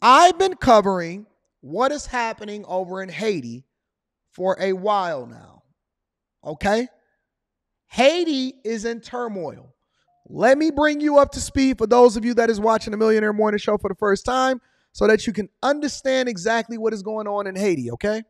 I've been covering what is happening over in Haiti for a while now. Okay? Haiti is in turmoil. Let me bring you up to speed for those of you that is watching the Millionaire Morning Show for the first time so that you can understand exactly what is going on in Haiti, okay?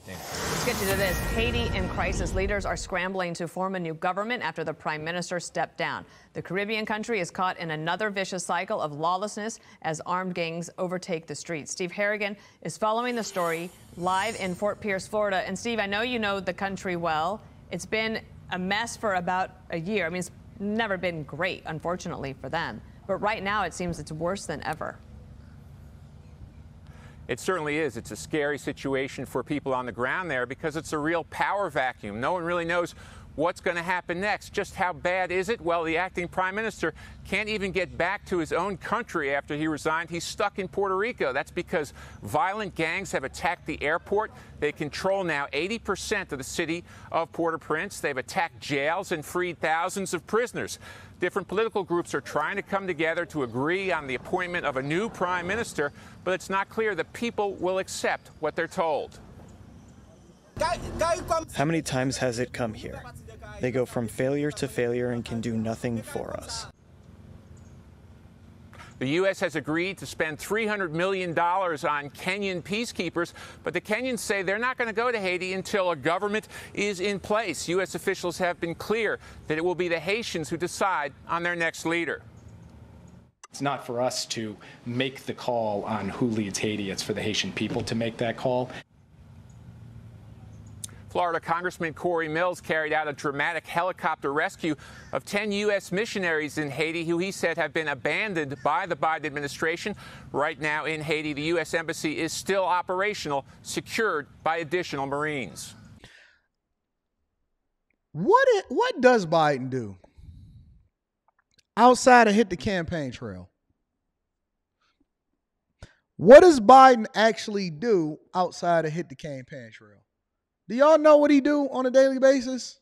Let's get you to this. Haiti in crisis. Leaders are scrambling to form a new government after the prime minister stepped down. The Caribbean country is caught in another vicious cycle of lawlessness as armed gangs overtake the streets. Steve Harrigan is following the story live in Fort Pierce, Florida. And Steve, I know you know the country well. It's been a mess for about a year. I mean, it's never been great, unfortunately, for them. But right now, it seems it's worse than ever. It certainly is. It's a scary situation for people on the ground there because it's a real power vacuum. No one really knows what's going to happen next. Just how bad is it? Well, the acting prime minister can't even get back to his own country after he resigned. He's stuck in Puerto Rico. That's because violent gangs have attacked the airport. They control now 80% of the city of Port-au-Prince. They've attacked jails and freed thousands of prisoners. Different political groups are trying to come together to agree on the appointment of a new prime minister, but it's not clear that people will accept what they're told. How many times has it come here? They go from failure to failure and can do nothing for us. The U.S. has agreed to spend $300 million on Kenyan peacekeepers, but the Kenyans say they're not going to go to Haiti until a government is in place. U.S. officials have been clear that it will be the Haitians who decide on their next leader. It's not for us to make the call on who leads Haiti. It's for the Haitian people to make that call. Florida Congressman Corey Mills carried out a dramatic helicopter rescue of 10 U.S. missionaries in Haiti who he said have been abandoned by the Biden administration. Right now in Haiti, the U.S. Embassy is still operational, secured by additional Marines. What does Biden do outside of hit the campaign trail? What does Biden actually do outside of hit the campaign trail? Do y'all know what he do on a daily basis?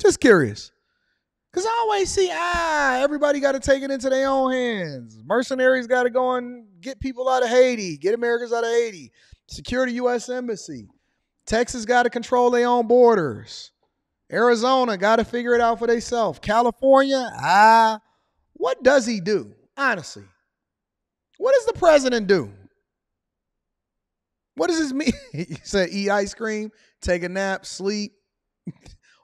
Just curious. Because I always see, everybody got to take it into their own hands. Mercenaries got to go and get people out of Haiti, get Americans out of Haiti, secure the U.S. Embassy. Texas got to control their own borders. Arizona got to figure it out for themselves. California, what does he do? Honestly, what does the president do? What does this mean? You say eat ice cream, take a nap, sleep.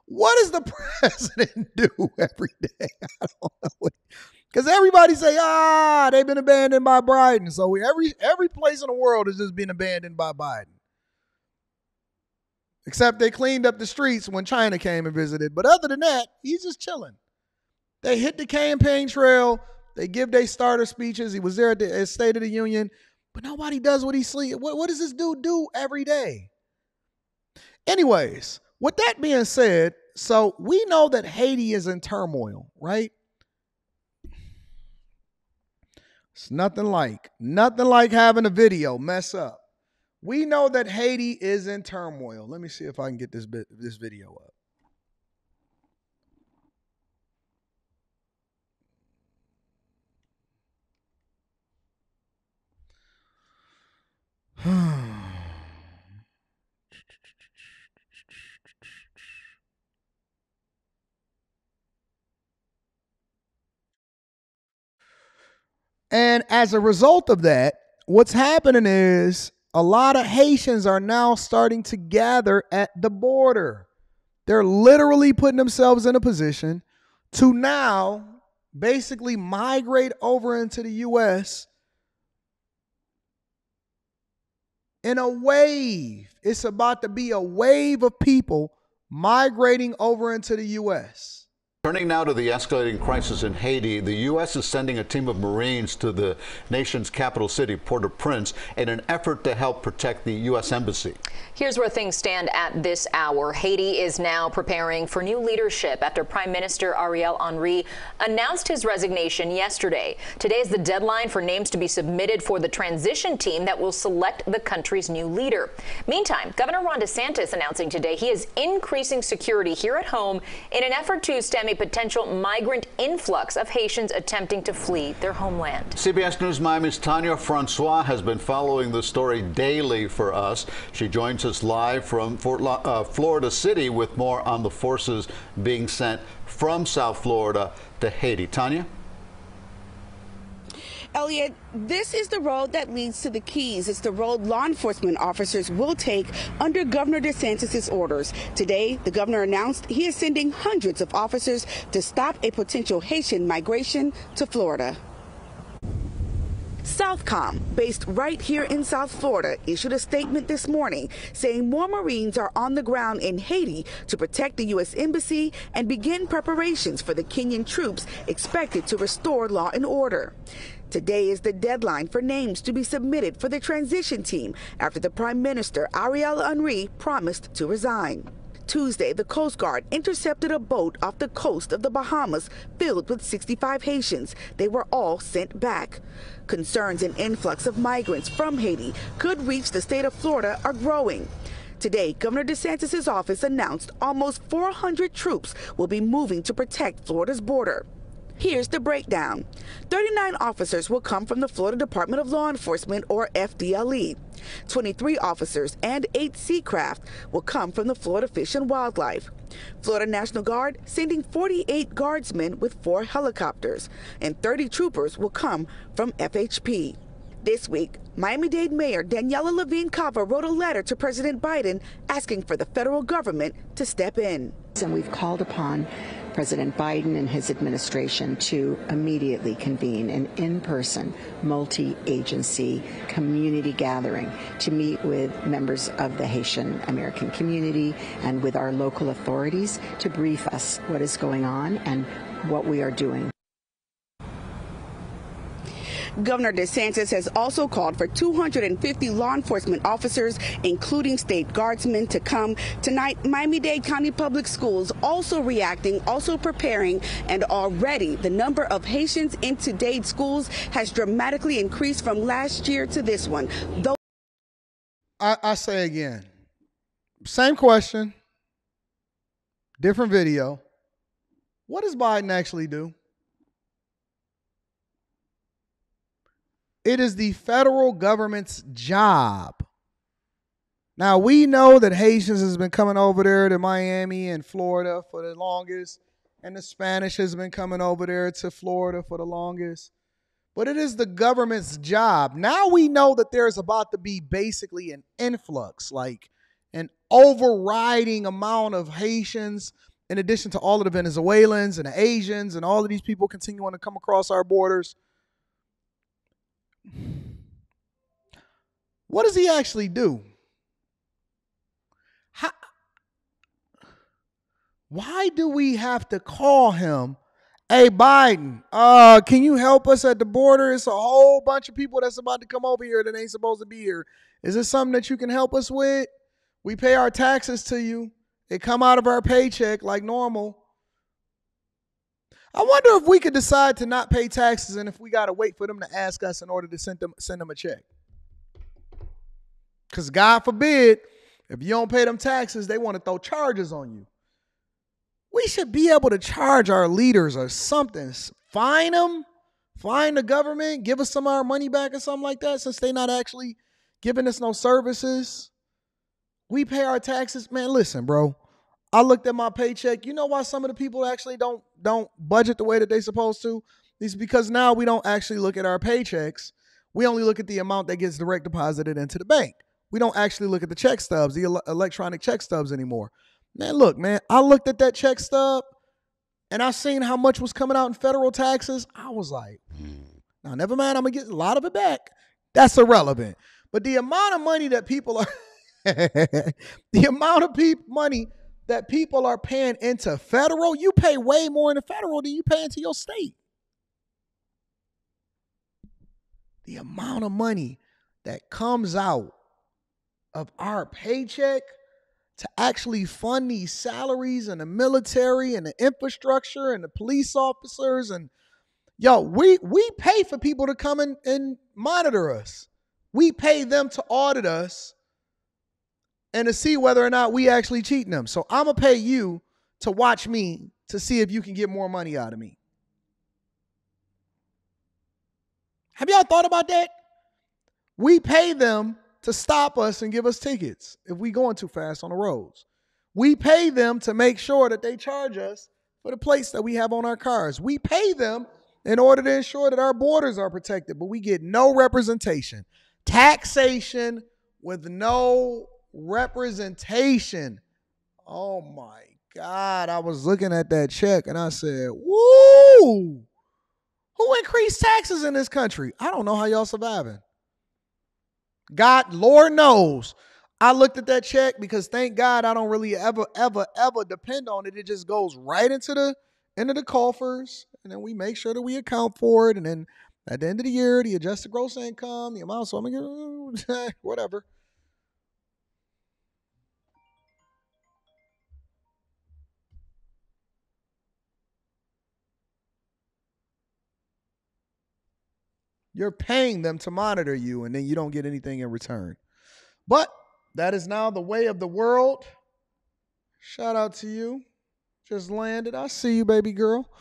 What does the president do every day? I don't know. Because everybody say, they've been abandoned by Biden. So every place in the world is just being abandoned by Biden. Except they cleaned up the streets when China came and visited. But other than that, he's just chilling. They hit the campaign trail. They give their starter speeches. He was there at the State of the Union. But nobody does what he sleeps. What does this dude do every day? Anyways, with that being said, so we know that Haiti is in turmoil, right? It's nothing like having a video mess up. We know that Haiti is in turmoil. Let me see if I can get this video up. And as a result of that, what's happening is a lot of Haitians are now starting to gather at the border. They're literally putting themselves in a position to now basically migrate over into the U.S. in a wave. It's about to be a wave of people migrating over into the U.S. Turning now to the escalating crisis in Haiti, the U.S. is sending a team of Marines to the nation's capital city, Port-au-Prince, in an effort to help protect the U.S. Embassy. Here's where things stand at this hour. Haiti is now preparing for new leadership after Prime Minister Ariel Henry announced his resignation yesterday. Today is the deadline for names to be submitted for the transition team that will select the country's new leader. Meantime, Governor DeSantis announcing today he is increasing security here at home in an effort to stem a a potential migrant influx of Haitians attempting to flee their homeland. CBS News Miami's Tanya Francois has been following the story daily for us. She joins us live from Florida City with more on the forces being sent from South Florida to Haiti. Tanya? Elliot, this is the road that leads to the Keys. It's the road law enforcement officers will take under Governor DeSantis' orders. Today, the governor announced he is sending hundreds of officers to stop a potential Haitian migration to Florida. Southcom, based right here in South Florida, issued a statement this morning saying more Marines are on the ground in Haiti to protect the U.S. Embassy and begin preparations for the Kenyan troops expected to restore law and order. Today is the deadline for names to be submitted for the transition team after the Prime Minister, Ariel Henry, promised to resign. Tuesday, the Coast Guard intercepted a boat off the coast of the Bahamas filled with 65 Haitians. They were all sent back. Concerns an influx of migrants from Haiti could reach the state of Florida are growing. Today, Governor DeSantis' office announced almost 400 troops will be moving to protect Florida's border. Here's the breakdown. 39 officers will come from the Florida Department of Law Enforcement, or FDLE. 23 officers and 8 Seacraft will come from the Florida Fish and Wildlife. Florida National Guard sending 48 guardsmen with 4 helicopters, and 30 troopers will come from FHP. This week, Miami-Dade Mayor Daniela Levine Cava wrote a letter to President Biden asking for the federal government to step in. And we've called upon President Biden and his administration to immediately convene an in-person, multi-agency community gathering to meet with members of the Haitian American community and with our local authorities to brief us what is going on and what we are doing. Governor DeSantis has also called for 250 law enforcement officers, including state guardsmen, to come tonight. Miami-Dade County Public Schools also reacting, also preparing, and already the number of Haitians in today's schools has dramatically increased from last year to this one. Though I say again, same question, different video. What does Biden actually do? It is the federal government's job. Now, we know that Haitians has been coming over there to Miami and Florida for the longest, and the Spanish has been coming over there to Florida for the longest. But it is the government's job. Now we know that there's about to be basically an influx, like an overriding amount of Haitians, in addition to all of the Venezuelans and the Asians and all of these people continuing to come across our borders. What does he actually do? Why do we have to call him, hey, Biden, can you help us at the border? It's a whole bunch of people that's about to come over here that ain't supposed to be here. Is this something that you can help us with? We pay our taxes to you. They come out of our paycheck like normal. I wonder if we could decide to not pay taxes and if we got to wait for them to ask us in order to send them a check. Because God forbid, if you don't pay them taxes, they want to throw charges on you. We should be able to charge our leaders or something. Fine them, fine the government, give us some of our money back or something like that, since they're not actually giving us no services. We pay our taxes. Man, listen, bro. I looked at my paycheck. You know why some of the people actually don't budget the way that they're supposed to? It's because now we don't actually look at our paychecks. We only look at the amount that gets direct deposited into the bank. We don't actually look at the check stubs, the electronic check stubs anymore. Man, look, man, I looked at that check stub and I seen how much was coming out in federal taxes. I was like, now, never mind, I'm going to get a lot of it back. That's irrelevant. But the amount of money that people are, the amount of money that people are paying into federal, you pay way more into federal than you pay into your state. The amount of money that comes out of our paycheck to actually fund these salaries and the military and the infrastructure and the police officers. And yo, we pay for people to come and monitor us. We pay them to audit us and to see whether or not we actually cheating them. So I'm going to pay you to watch me to see if you can get more money out of me. Have y'all thought about that? We pay them to stop us and give us tickets if we going too fast on the roads. We pay them to make sure that they charge us for the plates that we have on our cars. We pay them in order to ensure that our borders are protected, but we get no representation. Taxation with no representation. Oh my God. I was looking at that check and I said, woo! Who increased taxes in this country? I don't know how y'all surviving. God, Lord knows. I looked at that check because thank God I don't really ever depend on it. It just goes right into the coffers, and then we make sure that we account for it. And then at the end of the year, the adjusted gross income, the amount, so I'm going to get whatever. You're paying them to monitor you, and then you don't get anything in return. But that is now the way of the world. Shout out to you. Just landed. I see you, baby girl.